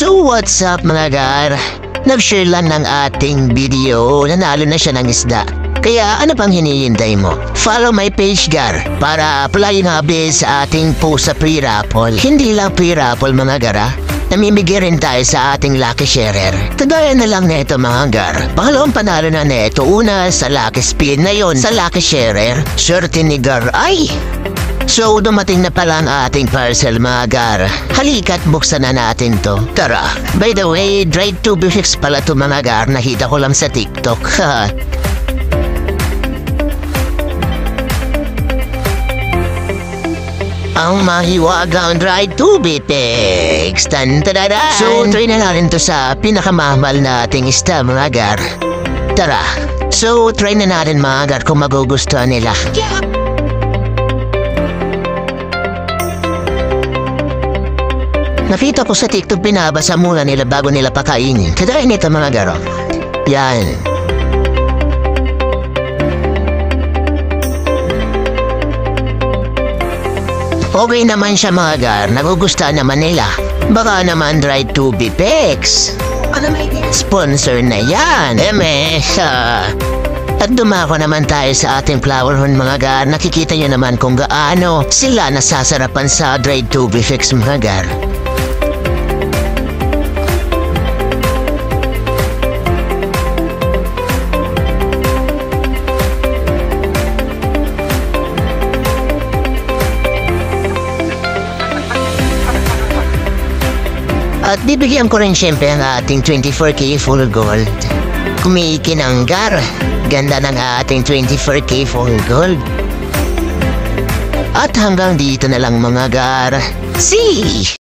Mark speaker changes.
Speaker 1: So what's up mga gar? Nag-share lang ng ating video, nanalo na siya ng isda. Kaya ano pang hinihintay mo? Follow my page gar para applyin habis sa ating post sa free raffle. Hindi lang free raffle mga gara, namimigay rin tayo sa ating lucky sharer. Kagaya na lang neto mga gar. Pangalawang panalo na neto, una sa lucky spin na yon sa lucky sharer. Swerte ni gar ay... So, dumating na pala ang ating parcel mga gar. Halika't buksan na natin to. Tara. By the way, dried to be fixed pala to mga gar. Nakita ko lang sa TikTok. Ang mahiwagang dried to be fixed. Tantadadan! So, try na natin to sa pinakamahal nating isda mga gar. Tara. So, try na natin mga gar kung magugustuhan nila. Nakita ko sa TikTok pinabasa muna nila bago nila pakainin. Kaya nito mga garo. Yan. Okay naman siya mga gar. Nagugustuhan naman nila. Baka naman dried to be fixed. Sponsor na yan. At dumako naman tayo sa ating flower horn mga gar. Nakikita nyo naman kung gaano sila nasasarapan sa dried to be fixed mga gar. At bibigyan ko rin siyempre ang ating 24K full gold. Kumikinanggar. Ganda ng ating 24K full gold. At hanggang dito na lang mga gar. See!